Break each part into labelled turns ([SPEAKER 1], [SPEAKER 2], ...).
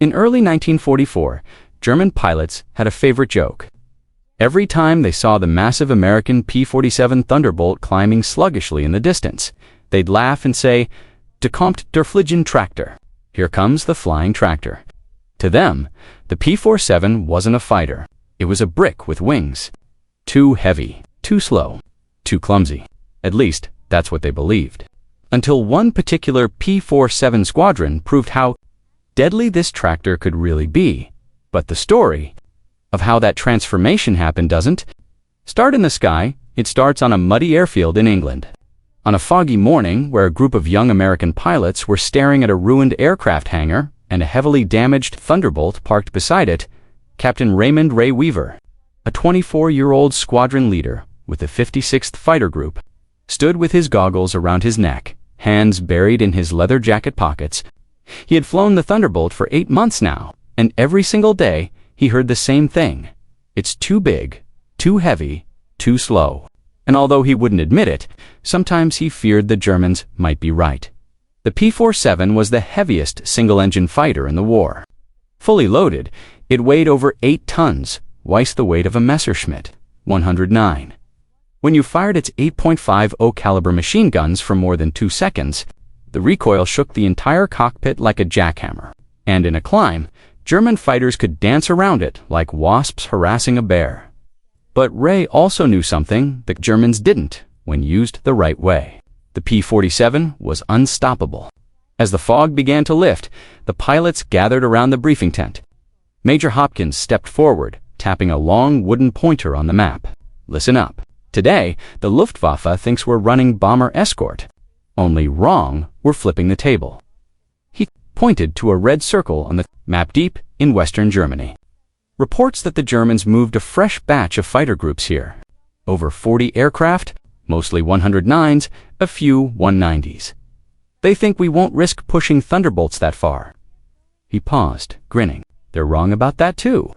[SPEAKER 1] In early 1944, German pilots had a favorite joke. Every time they saw the massive American P-47 Thunderbolt climbing sluggishly in the distance, they'd laugh and say, "Da kommt der Fliegen Traktor." Here comes the flying tractor. To them, the P-47 wasn't a fighter. It was a brick with wings. Too heavy, too slow, too clumsy. At least, that's what they believed. Until one particular P-47 squadron proved how deadly this tractor could really be. But the story of how that transformation happened doesn't start in the sky. It starts on a muddy airfield in England. On a foggy morning where a group of young American pilots were staring at a ruined aircraft hangar and a heavily damaged Thunderbolt parked beside it, Captain Raymond Ray Weaver, a 24-year-old squadron leader with the 56th Fighter Group, stood with his goggles around his neck, hands buried in his leather jacket pockets. He had flown the Thunderbolt for 8 months now, and every single day he heard the same thing. It's too big, too heavy, too slow. And although he wouldn't admit it, sometimes he feared the Germans might be right. The P-47 was the heaviest single-engine fighter in the war. Fully loaded, it weighed over 8 tons, twice the weight of a Messerschmitt 109. When you fired its 8.50 caliber machine guns for more than 2 seconds, the recoil shook the entire cockpit like a jackhammer. And in a climb, German fighters could dance around it like wasps harassing a bear. But Ray also knew something the Germans didn't when used the right way. The P-47 was unstoppable. As the fog began to lift, the pilots gathered around the briefing tent. Major Hopkins stepped forward, tapping a long wooden pointer on the map. Listen up. Today, the Luftwaffe thinks we're running bomber escort. Only wrong, we're flipping the table. He pointed to a red circle on the map deep in western Germany. Reports that the Germans moved a fresh batch of fighter groups here. Over 40 aircraft, mostly 109s, a few 190s. They think we won't risk pushing Thunderbolts that far. He paused, grinning. They're wrong about that too.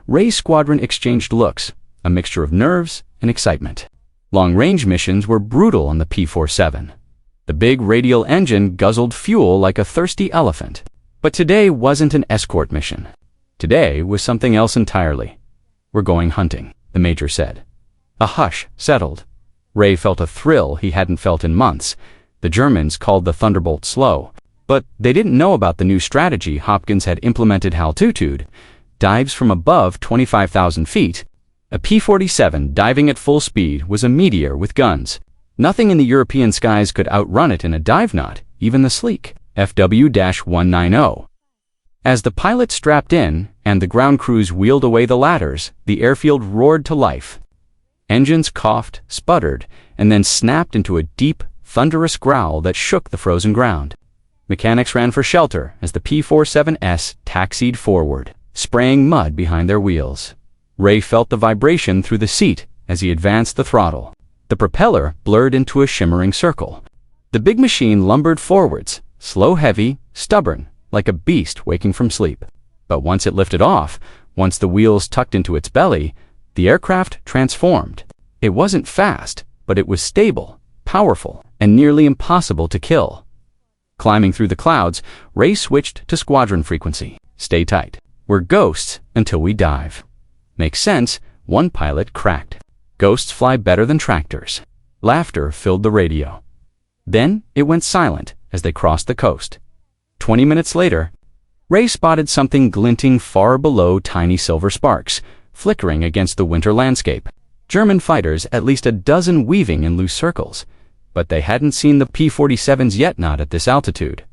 [SPEAKER 1] Ray's squadron exchanged looks, a mixture of nerves and excitement. Long-range missions were brutal on the P-47. The big radial engine guzzled fuel like a thirsty elephant. But today wasn't an escort mission. Today was something else entirely. "We're going hunting," the major said. A hush settled. Ray felt a thrill he hadn't felt in months. The Germans called the Thunderbolt slow, but they didn't know about the new strategy Hopkins had implemented: altitude, dives from above 25,000 feet. A P-47 diving at full speed was a meteor with guns. Nothing in the European skies could outrun it in a dive knot, even the sleek FW-190. As the pilots strapped in and the ground crews wheeled away the ladders, the airfield roared to life. Engines coughed, sputtered, and then snapped into a deep, thunderous growl that shook the frozen ground. Mechanics ran for shelter as the P-47S taxied forward, spraying mud behind their wheels. Ray felt the vibration through the seat as he advanced the throttle. The propeller blurred into a shimmering circle. The big machine lumbered forwards, slow, heavy, stubborn, like a beast waking from sleep. But once it lifted off, once the wheels tucked into its belly, the aircraft transformed. It wasn't fast, but it was stable, powerful, and nearly impossible to kill. Climbing through the clouds, Ray switched to squadron frequency. "Stay tight. We're ghosts until we dive." "Makes sense," one pilot cracked. "Ghosts fly better than tractors." Laughter filled the radio. Then it went silent as they crossed the coast. 20 minutes later, Ray spotted something glinting far below, tiny silver sparks, flickering against the winter landscape. German fighters, at least a dozen, weaving in loose circles. But they hadn't seen the P-47s yet, not at this altitude.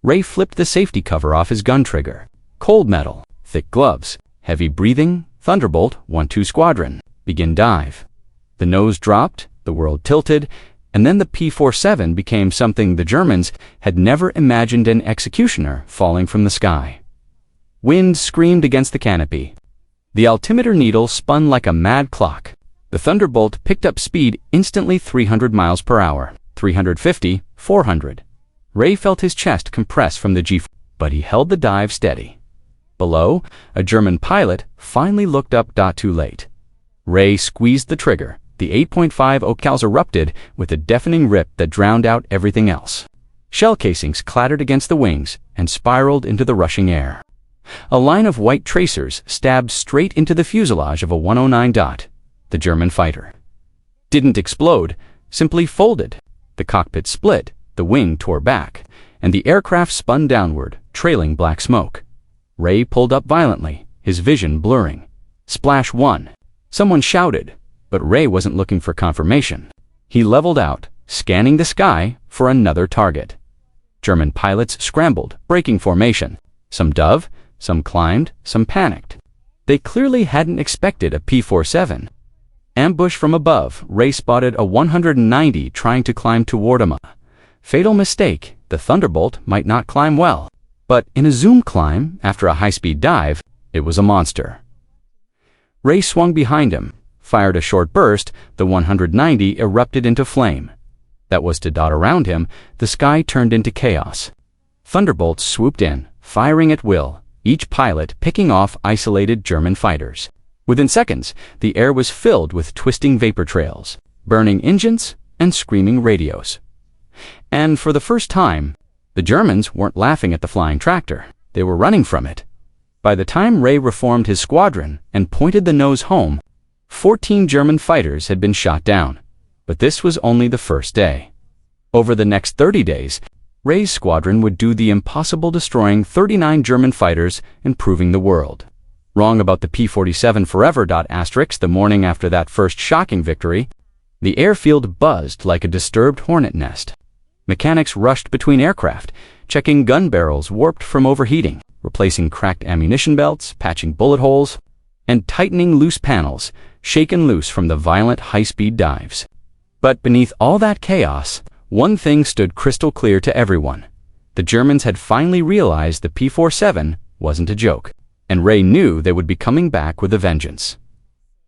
[SPEAKER 1] Ray flipped the safety cover off his gun trigger. Cold metal, thick gloves, heavy breathing. Thunderbolt 1-2 Squadron. Begin dive. The nose dropped, the world tilted, and then the P-47 became something the Germans had never imagined: an executioner falling from the sky. Wind screamed against the canopy. The altimeter needle spun like a mad clock. The Thunderbolt picked up speed instantly: 300 miles per hour, 350, 400. Ray felt his chest compress from the G-force, but he held the dive steady. Below, a German pilot finally looked up. Too late. Ray squeezed the trigger. The 8.50 cals erupted with a deafening rip that drowned out everything else. Shell casings clattered against the wings and spiraled into the rushing air. A line of white tracers stabbed straight into the fuselage of a 109 Dot, the German fighter. Didn't explode, simply folded. The cockpit split, the wing tore back, and the aircraft spun downward, trailing black smoke. Ray pulled up violently, his vision blurring. Splash 1. Someone shouted, but Ray wasn't looking for confirmation. He leveled out, scanning the sky for another target. German pilots scrambled, breaking formation. Some dove, some climbed, some panicked. They clearly hadn't expected a P-47. Ambush from above, Ray spotted a 190 trying to climb toward him. Fatal mistake, the Thunderbolt might not climb well. But in a zoom climb, after a high-speed dive, it was a monster. Ray swung behind him, fired a short burst, the 190 erupted into flame. That was to dot around him, the sky turned into chaos. Thunderbolts swooped in, firing at will, each pilot picking off isolated German fighters. Within seconds, the air was filled with twisting vapor trails, burning engines, and screaming radios. And for the first time, the Germans weren't laughing at the flying tractor. They were running from it. By the time Ray reformed his squadron and pointed the nose home, 14 German fighters had been shot down. But this was only the first day. Over the next 30 days, Ray's squadron would do the impossible, destroying 39 German fighters and proving the world wrong about the P-47 forever. The morning after that first shocking victory, the airfield buzzed like a disturbed hornet nest. Mechanics rushed between aircraft, checking gun barrels warped from overheating, replacing cracked ammunition belts, patching bullet holes, and tightening loose panels, shaken loose from the violent high-speed dives. But beneath all that chaos, one thing stood crystal clear to everyone. The Germans had finally realized the P-47 wasn't a joke, and Ray knew they would be coming back with a vengeance.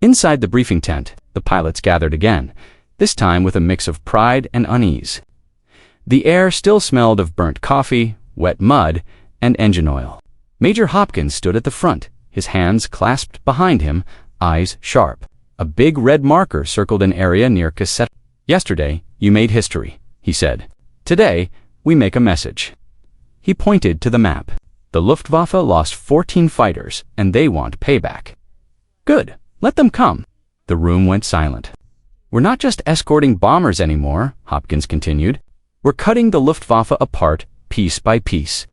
[SPEAKER 1] Inside the briefing tent, the pilots gathered again, this time with a mix of pride and unease. The air still smelled of burnt coffee, wet mud, and engine oil. Major Hopkins stood at the front, his hands clasped behind him, eyes sharp. A big red marker circled an area near cassette. "Yesterday, you made history," he said. "Today, we make a message." He pointed to the map. "The Luftwaffe lost 14 fighters, and they want payback." "Good, let them come." The room went silent. "We're not just escorting bombers anymore," Hopkins continued. "We're cutting the Luftwaffe apart, piece by piece."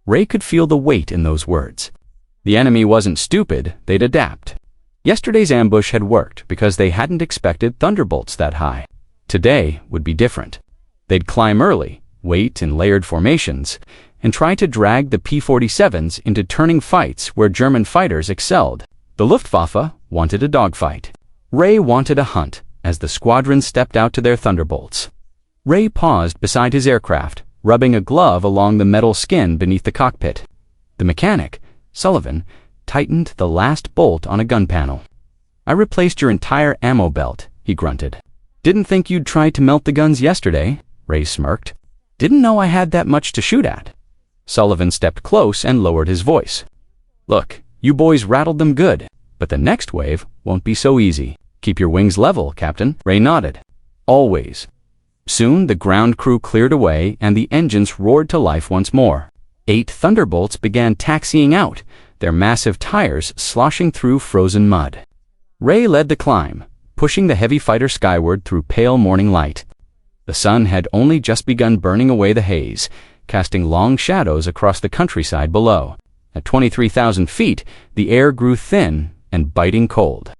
[SPEAKER 1] Ray could feel the weight in those words. The enemy wasn't stupid, they'd adapt. Yesterday's ambush had worked because they hadn't expected Thunderbolts that high. Today would be different. They'd climb early, wait in layered formations, and try to drag the P-47s into turning fights where German fighters excelled. The Luftwaffe wanted a dogfight. Ray wanted a hunt as the squadron stepped out to their Thunderbolts. Ray paused beside his aircraft, rubbing a glove along the metal skin beneath the cockpit. The mechanic, Sullivan, tightened the last bolt on a gun panel. "I replaced your entire ammo belt," he grunted. "Didn't think you'd try to melt the guns yesterday," Ray smirked. "Didn't know I had that much to shoot at." Sullivan stepped close and lowered his voice. "Look, you boys rattled them good, but the next wave won't be so easy. Keep your wings level, Captain." Ray nodded. "Always." Soon the ground crew cleared away and the engines roared to life once more. 8 Thunderbolts began taxiing out, their massive tires sloshing through frozen mud. Ray led the climb, pushing the heavy fighter skyward through pale morning light. The sun had only just begun burning away the haze, casting long shadows across the countryside below. At 23,000 feet, the air grew thin and biting cold.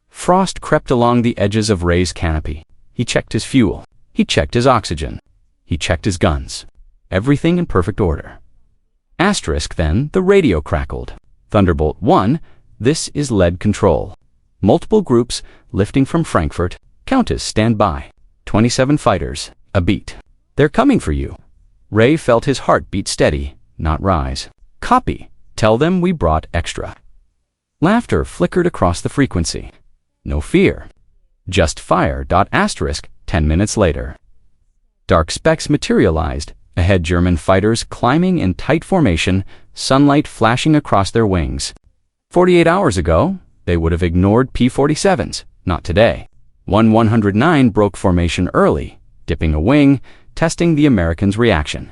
[SPEAKER 1] Frost crept along the edges of Ray's canopy. He checked his fuel. He checked his oxygen. He checked his guns. Everything in perfect order. Asterisk then, the radio crackled. "Thunderbolt 1, this is lead control. Multiple groups lifting from Frankfurt. Countess, stand by. 27 fighters, a beat. They're coming for you." Ray felt his heart beat steady, not rise. "Copy. Tell them we brought extra." Laughter flickered across the frequency. "No fear. Just fire." 10 minutes later. Dark specks materialized, ahead German fighters climbing in tight formation, sunlight flashing across their wings. 48 hours ago, they would have ignored P-47s, not today. 109 broke formation early, dipping a wing, testing the Americans' reaction.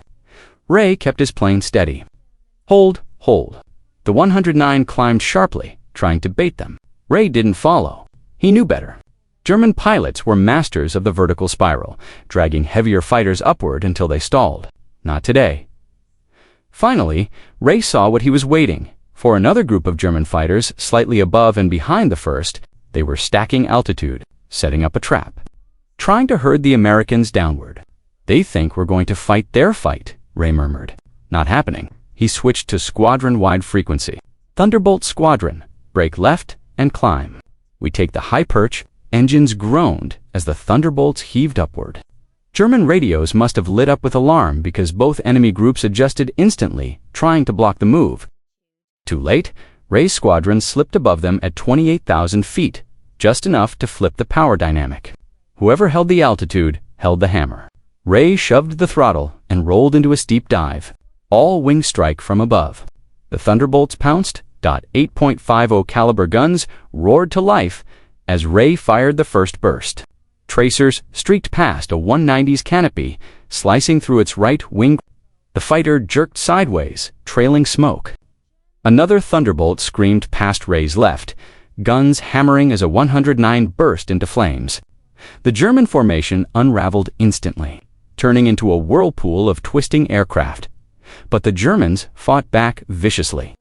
[SPEAKER 1] Ray kept his plane steady. Hold, hold. The 109 climbed sharply, trying to bait them. Ray didn't follow. He knew better. German pilots were masters of the vertical spiral, dragging heavier fighters upward until they stalled. Not today. Finally, Ray saw what he was waiting for: another group of German fighters slightly above and behind the first. They were stacking altitude, setting up a trap, trying to herd the Americans downward. They think we're going to fight their fight, Ray murmured. Not happening. He switched to squadron-wide frequency. Thunderbolt squadron, break left and climb. We take the high perch. Engines groaned as the Thunderbolts heaved upward. German radios must have lit up with alarm because both enemy groups adjusted instantly, trying to block the move. Too late, Ray's squadron slipped above them at 28,000 feet, just enough to flip the power dynamic. Whoever held the altitude held the hammer. Ray shoved the throttle and rolled into a steep dive. All wing strike from above. The Thunderbolts pounced. .8.50 caliber guns roared to life as Ray fired the first burst. Tracers streaked past a 190's canopy, slicing through its right wing. The fighter jerked sideways, trailing smoke. Another Thunderbolt screamed past Ray's left, guns hammering as a 109 burst into flames. The German formation unraveled instantly, turning into a whirlpool of twisting aircraft. But the Germans fought back viciously.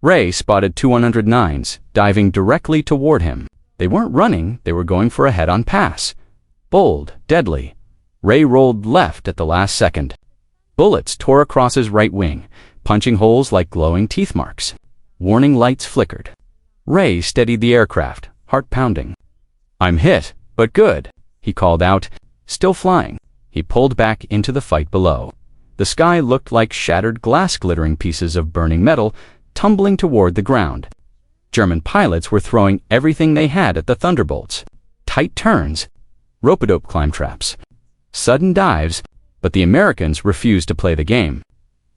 [SPEAKER 1] Ray spotted two 109s, diving directly toward him. They weren't running, they were going for a head-on pass. Bold, deadly. Ray rolled left at the last second. Bullets tore across his right wing, punching holes like glowing teeth marks. Warning lights flickered. Ray steadied the aircraft, heart pounding. "I'm hit, but good," he called out. Still flying, he pulled back into the fight below. The sky looked like shattered glass, glittering pieces of burning metal tumbling toward the ground. German pilots were throwing everything they had at the Thunderbolts. Tight turns, rope-a-dope climb traps, sudden dives, but the Americans refused to play the game.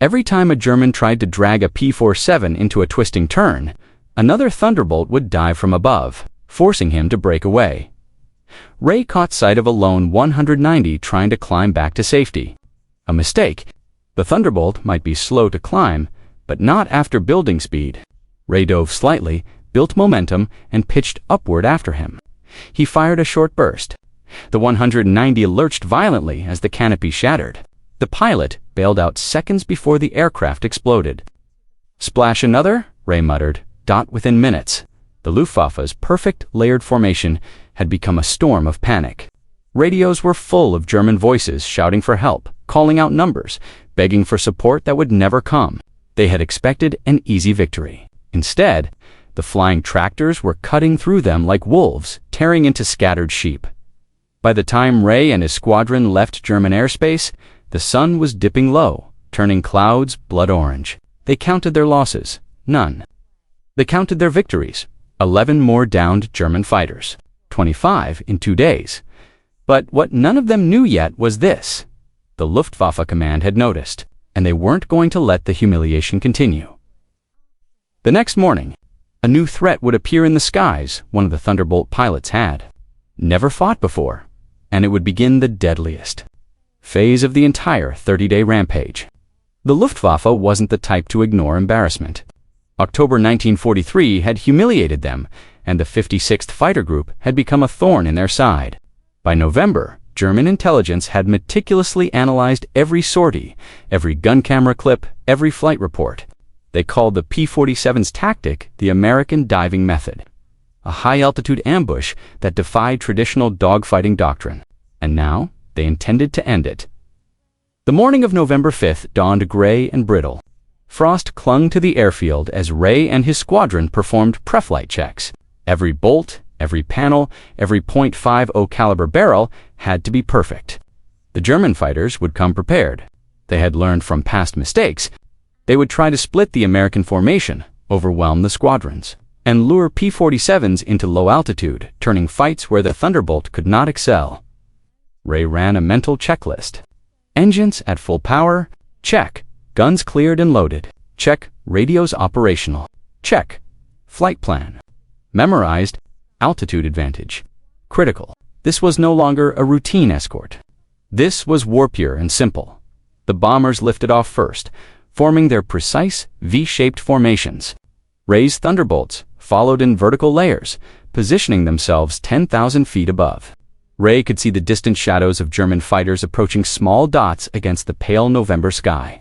[SPEAKER 1] Every time a German tried to drag a P-47 into a twisting turn, another Thunderbolt would dive from above, forcing him to break away. Ray caught sight of a lone 190 trying to climb back to safety. A mistake. The Thunderbolt might be slow to climb, but not after building speed. Ray dove slightly, built momentum, and pitched upward after him. He fired a short burst. The 190 lurched violently as the canopy shattered. The pilot bailed out seconds before the aircraft exploded. "Splash another?" Ray muttered. Within minutes, the Luftwaffe's perfect layered formation had become a storm of panic. Radios were full of German voices shouting for help, calling out numbers, begging for support that would never come. They had expected an easy victory. Instead, the flying tractors were cutting through them like wolves, tearing into scattered sheep. By the time Ray and his squadron left German airspace, the sun was dipping low, turning clouds blood orange. They counted their losses. None. They counted their victories. 11 more downed German fighters. 25 in 2 days. But what none of them knew yet was this: the Luftwaffe command had noticed, and they weren't going to let the humiliation continue. The next morning, a new threat would appear in the skies one of the Thunderbolt pilots had never fought before, and it would begin the deadliest phase of the entire 30-day rampage. The Luftwaffe wasn't the type to ignore embarrassment. October 1943 had humiliated them, and the 56th Fighter Group had become a thorn in their side. By November, German intelligence had meticulously analyzed every sortie, every gun camera clip, every flight report. They called the P-47's tactic the American diving method, a high-altitude ambush that defied traditional dogfighting doctrine. And now, they intended to end it. The morning of November 5th dawned gray and brittle. Frost clung to the airfield as Ray and his squadron performed pre-flight checks. Every bolt, every panel, every .50 caliber barrel had to be perfect. The German fighters would come prepared. They had learned from past mistakes. They would try to split the American formation, overwhelm the squadrons, and lure P-47s into low altitude, turning fights where the Thunderbolt could not excel. Ray ran a mental checklist. Engines at full power? Check. Guns cleared and loaded? Check. Radios operational? Check. Flight plan? Memorized. Altitude advantage? Critical. This was no longer a routine escort. This was war pure and simple. The bombers lifted off first, forming their precise V-shaped formations. Ray's Thunderbolts followed in vertical layers, positioning themselves 10,000 feet above. Ray could see the distant shadows of German fighters approaching small dots against the pale November sky.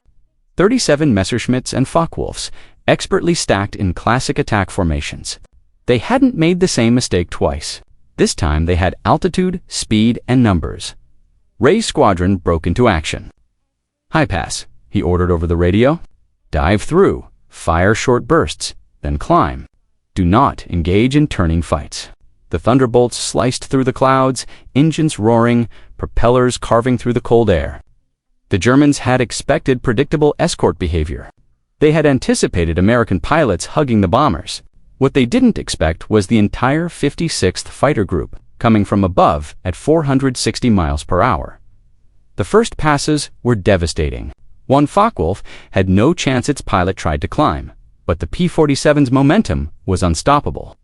[SPEAKER 1] 37 Messerschmitts and Focke-Wulfs, expertly stacked in classic attack formations. They hadn't made the same mistake twice. This time they had altitude, speed, and numbers. Ray's squadron broke into action. "High pass," he ordered over the radio. "Dive through, fire short bursts, then climb. Do not engage in turning fights." The Thunderbolts sliced through the clouds, engines roaring, propellers carving through the cold air. The Germans had expected predictable escort behavior. They had anticipated American pilots hugging the bombers. What they didn't expect was the entire 56th Fighter Group coming from above at 460 miles per hour. The first passes were devastating. One Focke-Wulf had no chance its pilot tried to climb, but the P-47's momentum was unstoppable.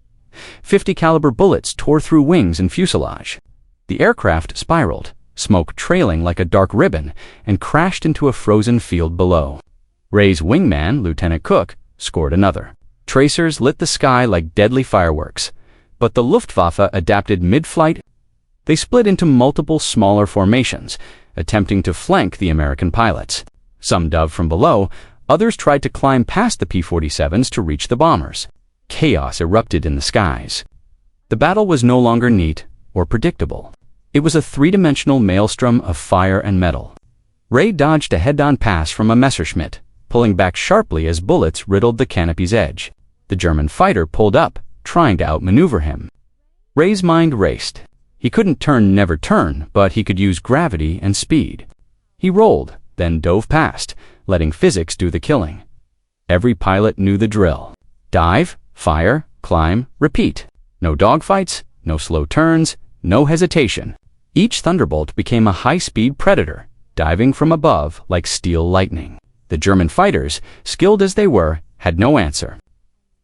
[SPEAKER 1] 50 caliber bullets tore through wings and fuselage. The aircraft spiraled, smoke trailing like a dark ribbon, and crashed into a frozen field below. Ray's wingman, Lieutenant Cook, scored another. Tracers lit the sky like deadly fireworks, but the Luftwaffe adapted mid-flight. They split into multiple smaller formations, attempting to flank the American pilots. Some dove from below, others tried to climb past the P-47s to reach the bombers. Chaos erupted in the skies. The battle was no longer neat or predictable. It was a three-dimensional maelstrom of fire and metal. Ray dodged a head-on pass from a Messerschmitt, pulling back sharply as bullets riddled the canopy's edge. The German fighter pulled up, trying to outmaneuver him. Ray's mind raced. He couldn't never turn, but he could use gravity and speed. He rolled, then dove past, letting physics do the killing. Every pilot knew the drill. Dive, fire, climb, repeat. No dogfights, no slow turns, no hesitation. Each Thunderbolt became a high-speed predator, diving from above like steel lightning. The German fighters, skilled as they were, had no answer.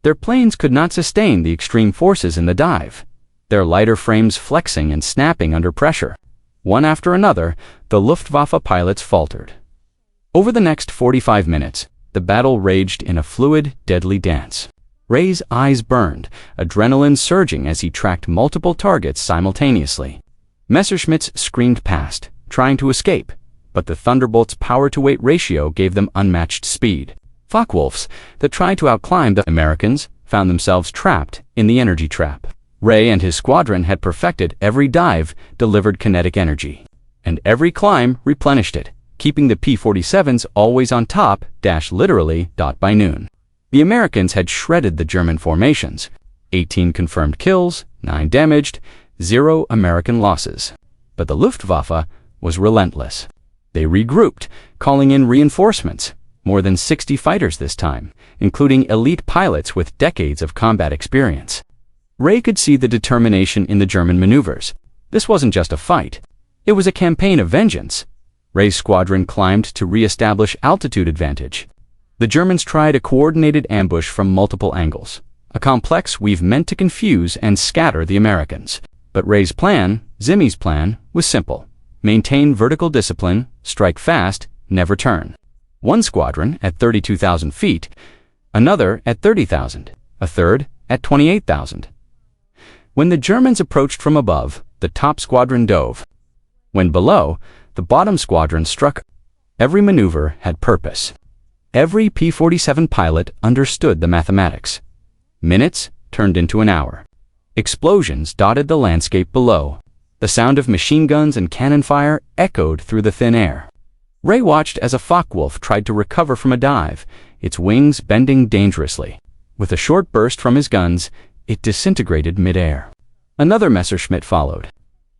[SPEAKER 1] Their planes could not sustain the extreme forces in the dive, their lighter frames flexing and snapping under pressure. One after another, the Luftwaffe pilots faltered. Over the next 45 minutes, the battle raged in a fluid, deadly dance. Ray's eyes burned, adrenaline surging as he tracked multiple targets simultaneously. Messerschmitts screamed past, trying to escape, but the Thunderbolt's power-to-weight ratio gave them unmatched speed. Focke-Wulfs that tried to outclimb the Americans found themselves trapped in the energy trap. Ray and his squadron had perfected every dive, delivered kinetic energy, and every climb replenished it, keeping the P-47s always on top, literally, by noon. The Americans had shredded the German formations. 18 confirmed kills, 9 damaged, 0 American losses. But the Luftwaffe was relentless. They regrouped, calling in reinforcements. More than 60 fighters this time, including elite pilots with decades of combat experience. Ray could see the determination in the German maneuvers. This wasn't just a fight. It was a campaign of vengeance. Ray's squadron climbed to re-establish altitude advantage. The Germans tried a coordinated ambush from multiple angles, a complex weave meant to confuse and scatter the Americans. But Ray's plan, Zimmy's plan, was simple. Maintain vertical discipline, strike fast, never turn. One squadron at 32,000 feet, another at 30,000, a third at 28,000. When the Germans approached from above, the top squadron dove. When below, the bottom squadron struck. Every maneuver had purpose. Every P-47 pilot understood the mathematics. Minutes turned into an hour. Explosions dotted the landscape below. The sound of machine guns and cannon fire echoed through the thin air. Ray watched as a Focke-Wulf tried to recover from a dive, its wings bending dangerously. With a short burst from his guns, it disintegrated mid-air. Another Messerschmitt followed.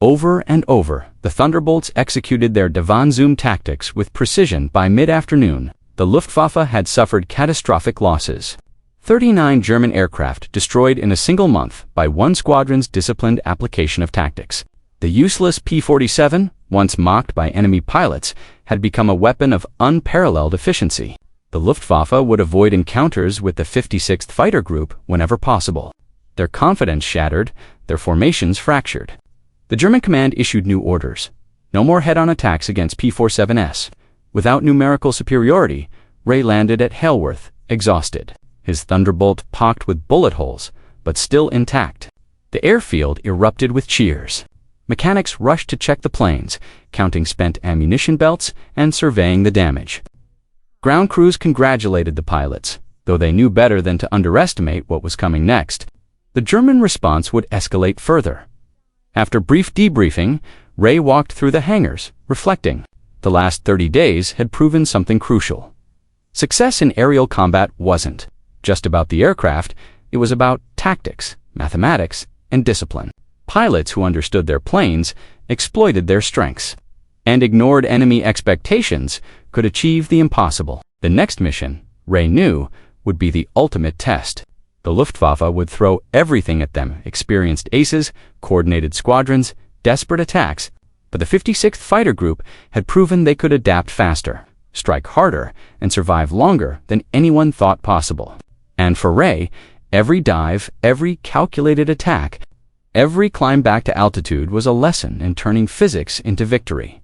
[SPEAKER 1] Over and over, the Thunderbolts executed their Divan-Zoom tactics with precision. By mid-afternoon, the Luftwaffe had suffered catastrophic losses. 39 German aircraft destroyed in a single month by one squadron's disciplined application of tactics. The useless P-47, once mocked by enemy pilots, had become a weapon of unparalleled efficiency. The Luftwaffe would avoid encounters with the 56th Fighter Group whenever possible. Their confidence shattered, their formations fractured. The German command issued new orders. No more head-on attacks against P-47s. Without numerical superiority, Ray landed at Hailworth, exhausted, his Thunderbolt pocked with bullet holes, but still intact. The airfield erupted with cheers. Mechanics rushed to check the planes, counting spent ammunition belts and surveying the damage. Ground crews congratulated the pilots, though they knew better than to underestimate what was coming next. The German response would escalate further. After brief debriefing, Ray walked through the hangars, reflecting. The last 30 days had proven something crucial. Success in aerial combat wasn't just about the aircraft, it was about tactics, mathematics, and discipline. Pilots who understood their planes exploited their strengths, and ignored enemy expectations could achieve the impossible. The next mission, Ray knew, would be the ultimate test. The Luftwaffe would throw everything at them: experienced aces, coordinated squadrons, desperate attacks. But the 56th Fighter Group had proven they could adapt faster, strike harder, and survive longer than anyone thought possible. And for Ray, every dive, every calculated attack, every climb back to altitude was a lesson in turning physics into victory.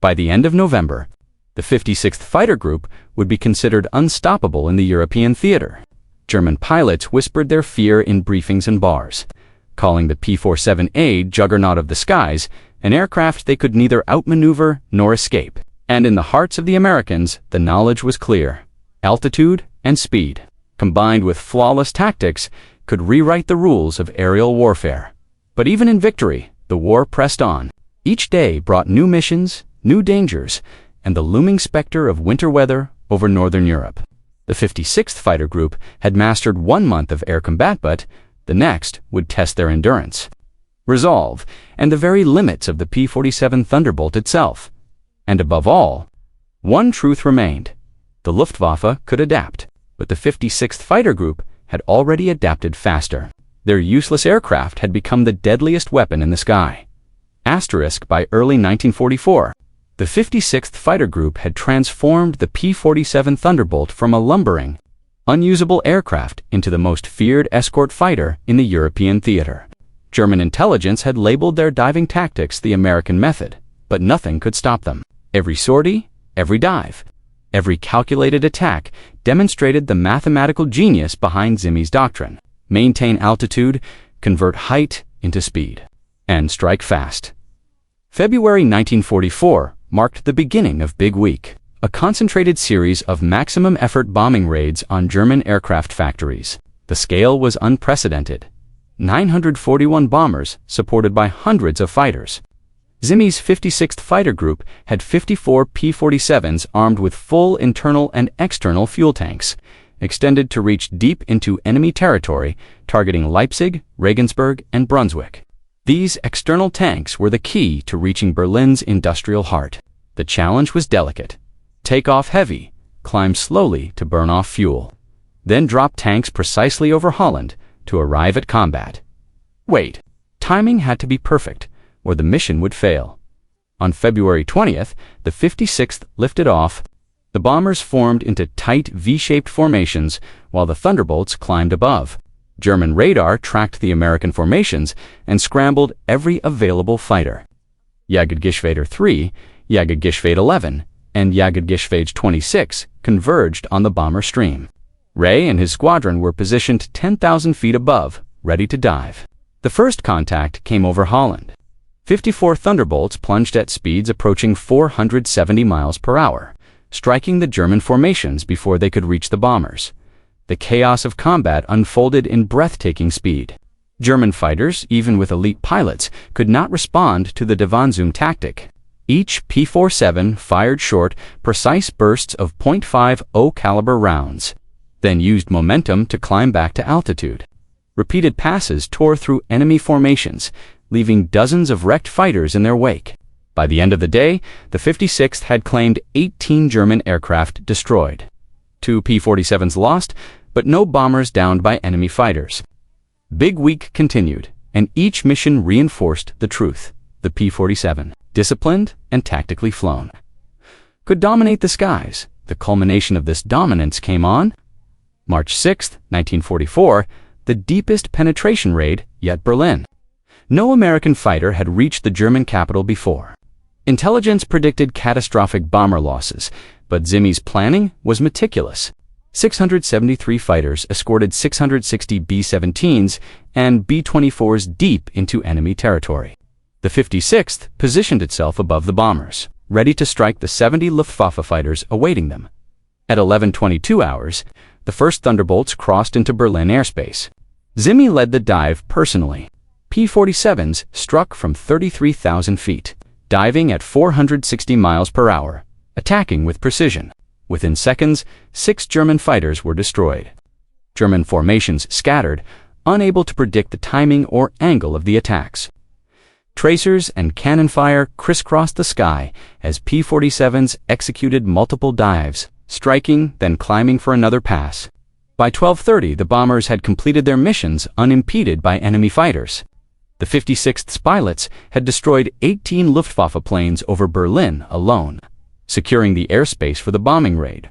[SPEAKER 1] By the end of November, the 56th Fighter Group would be considered unstoppable in the European theater. German pilots whispered their fear in briefings and bars, calling the P-47A juggernaut of the skies, an aircraft they could neither outmaneuver nor escape. And in the hearts of the Americans, the knowledge was clear. Altitude and speed, combined with flawless tactics, could rewrite the rules of aerial warfare. But even in victory, the war pressed on. Each day brought new missions, new dangers, and the looming specter of winter weather over northern Europe. The 56th Fighter Group had mastered 1 month of air combat, but the next would test their endurance, resolve, and the very limits of the P-47 Thunderbolt itself. And above all, one truth remained: the Luftwaffe could adapt, but the 56th Fighter Group had already adapted faster. Their useless aircraft had become the deadliest weapon in the sky. Asterisk by early 1944, the 56th Fighter Group had transformed the P-47 Thunderbolt from a lumbering, unusable aircraft into the most feared escort fighter in the European theater. German intelligence had labeled their diving tactics the American method, but nothing could stop them. Every sortie, every dive, every calculated attack demonstrated the mathematical genius behind Zimi's doctrine: maintain altitude, convert height into speed, and strike fast. February 1944 marked the beginning of Big Week, a concentrated series of maximum effort bombing raids on German aircraft factories. The scale was unprecedented. 941 bombers supported by hundreds of fighters. Zimi's 56th Fighter Group had 54 P-47s armed with full internal and external fuel tanks, extended to reach deep into enemy territory, targeting Leipzig, Regensburg, and Brunswick. These external tanks were the key to reaching Berlin's industrial heart. The challenge was delicate: take off heavy, climb slowly to burn off fuel, then drop tanks precisely over Holland to arrive at combat. Wait, timing had to be perfect, or the mission would fail. On February 20th, the 56th lifted off. The bombers formed into tight V-shaped formations while the Thunderbolts climbed above. German radar tracked the American formations and scrambled every available fighter. Jagdgeschwader 3, Jagdgeschwader 11, and Jagdgeschwader 26 converged on the bomber stream. Ray and his squadron were positioned 10,000 feet above, ready to dive. The first contact came over Holland. 54 Thunderbolts plunged at speeds approaching 470 miles per hour, striking the German formations before they could reach the bombers. The chaos of combat unfolded in breathtaking speed. German fighters, even with elite pilots, could not respond to the Davonzoom tactic. Each P-47 fired short, precise bursts of .50 caliber rounds, then used momentum to climb back to altitude. Repeated passes tore through enemy formations, leaving dozens of wrecked fighters in their wake. By the end of the day, the 56th had claimed 18 German aircraft destroyed. 2 P-47s lost, but no bombers downed by enemy fighters. Big Week continued, and each mission reinforced the truth: the P-47, disciplined and tactically flown, could dominate the skies. The culmination of this dominance came on March 6, 1944, the deepest penetration raid yet: Berlin. No American fighter had reached the German capital before. Intelligence predicted catastrophic bomber losses, but Zimme's planning was meticulous. 673 fighters escorted 660 B-17s and B-24s deep into enemy territory. The 56th positioned itself above the bombers, ready to strike the 70 Luftwaffe fighters awaiting them. At 11:22 hours, the first Thunderbolts crossed into Berlin airspace. Zimme led the dive personally. P-47s struck from 33,000 feet, diving at 460 miles per hour, attacking with precision. Within seconds, 6 German fighters were destroyed. German formations scattered, unable to predict the timing or angle of the attacks. Tracers and cannon fire crisscrossed the sky as P-47s executed multiple dives, striking, then climbing for another pass. By 12:30, the bombers had completed their missions unimpeded by enemy fighters. The 56th's pilots had destroyed 18 Luftwaffe planes over Berlin alone, securing the airspace for the bombing raid.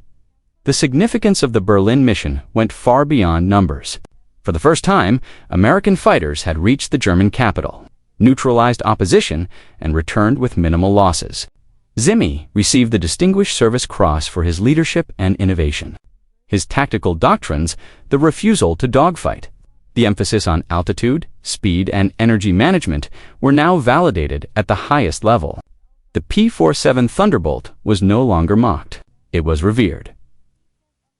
[SPEAKER 1] The significance of the Berlin mission went far beyond numbers. For the first time, American fighters had reached the German capital, neutralized opposition, and returned with minimal losses. Zimme received the Distinguished Service Cross for his leadership and innovation. His tactical doctrines, the refusal to dogfight, the emphasis on altitude, speed, and energy management, were now validated at the highest level. The P-47 Thunderbolt was no longer mocked. It was revered.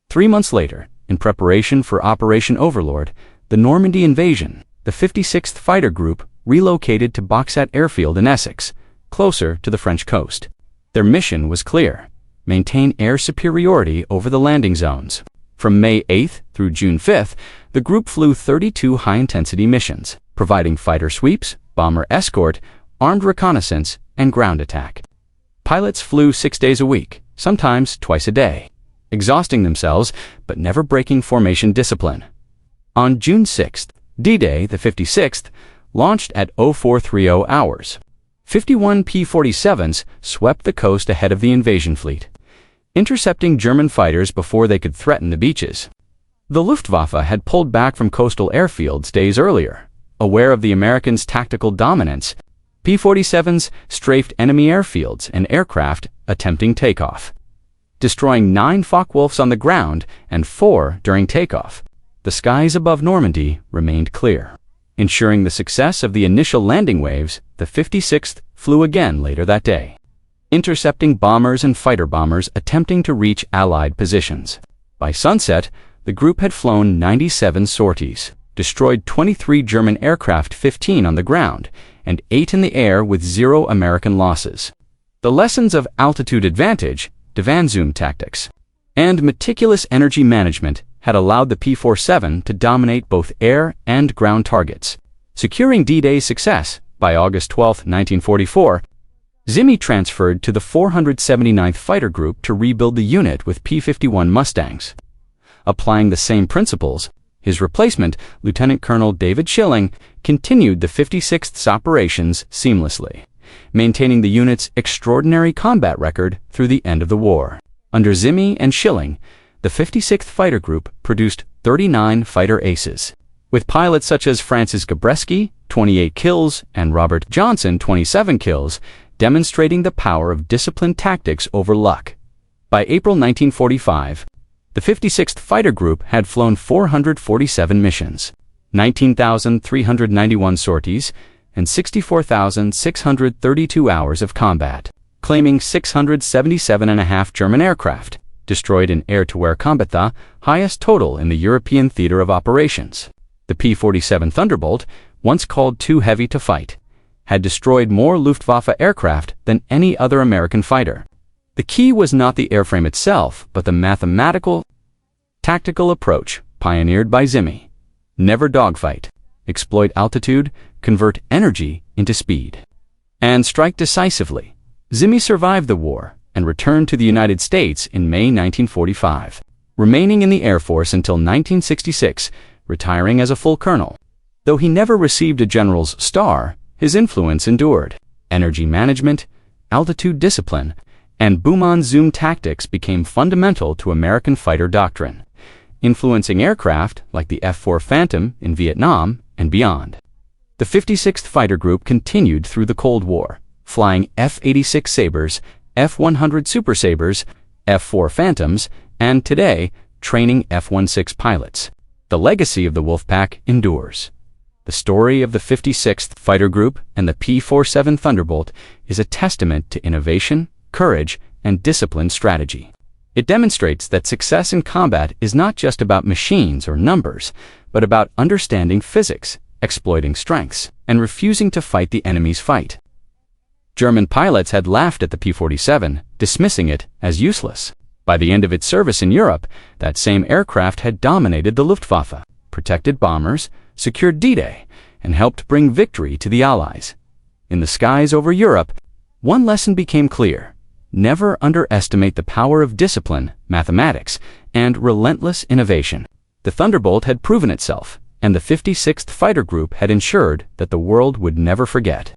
[SPEAKER 1] 3 months later, in preparation for Operation Overlord, the Normandy invasion, the 56th Fighter Group relocated to Boxat Airfield in Essex, closer to the French coast. Their mission was clear: maintain air superiority over the landing zones. From May 8th through June 5th, the group flew 32 high-intensity missions, providing fighter sweeps, bomber escort, armed reconnaissance, and ground attack. Pilots flew 6 days a week, sometimes twice a day, exhausting themselves but never breaking formation discipline. On June 6th, D-Day, the 56th, launched at 0430 hours. 51 P-47s swept the coast ahead of the invasion fleet, intercepting German fighters before they could threaten the beaches. The Luftwaffe had pulled back from coastal airfields days earlier. Aware of the Americans' tactical dominance, P-47s strafed enemy airfields and aircraft attempting takeoff, destroying 9 Focke-Wulfs on the ground and 4 during takeoff. The skies above Normandy remained clear. Ensuring the success of the initial landing waves, the 56th flew again later that day, intercepting bombers and fighter bombers attempting to reach Allied positions. By sunset, the group had flown 97 sorties, destroyed 23 German aircraft, 15 on the ground, and 8 in the air with 0 American losses. The lessons of altitude advantage, Divan-Zoom tactics, and meticulous energy management had allowed the P-47 to dominate both air and ground targets. Securing D-Day's success, by August 12, 1944, Zimme transferred to the 479th Fighter Group to rebuild the unit with P-51 Mustangs. Applying the same principles, his replacement, Lieutenant Colonel David Schilling, continued the 56th's operations seamlessly, maintaining the unit's extraordinary combat record through the end of the war. Under Zimme and Schilling, the 56th Fighter Group produced 39 fighter aces, with pilots such as Francis Gabreski, 28 kills, and Robert Johnson, 27 kills, demonstrating the power of disciplined tactics over luck. By April 1945, the 56th Fighter Group had flown 447 missions, 19,391 sorties, and 64,632 hours of combat, claiming 677.5 German aircraft, destroyed in air-to-air combat, the highest total in the European theater of operations. The P-47 Thunderbolt, once called too heavy to fight, had destroyed more Luftwaffe aircraft than any other American fighter. The key was not the airframe itself, but the mathematical, tactical approach pioneered by Zimme. Never dogfight, exploit altitude, convert energy into speed, and strike decisively. Zimme survived the war and returned to the United States in May 1945, remaining in the Air Force until 1966, retiring as a full colonel. Though he never received a general's star, his influence endured. Energy management, altitude discipline, and boom-on-zoom tactics became fundamental to American fighter doctrine, influencing aircraft like the F-4 Phantom in Vietnam and beyond. The 56th Fighter Group continued through the Cold War, flying F-86 Sabres, F-100 Super Sabres, F-4 Phantoms, and today, training F-16 pilots. The legacy of the Wolfpack endures. The story of the 56th Fighter Group and the P-47 Thunderbolt is a testament to innovation, courage, and disciplined strategy. It demonstrates that success in combat is not just about machines or numbers, but about understanding physics, exploiting strengths, and refusing to fight the enemy's fight. German pilots had laughed at the P-47, dismissing it as useless. By the end of its service in Europe, that same aircraft had dominated the Luftwaffe, protected bombers, secured D-Day, and helped bring victory to the Allies. In the skies over Europe, one lesson became clear: never underestimate the power of discipline, mathematics, and relentless innovation. The Thunderbolt had proven itself, and the 56th Fighter Group had ensured that the world would never forget.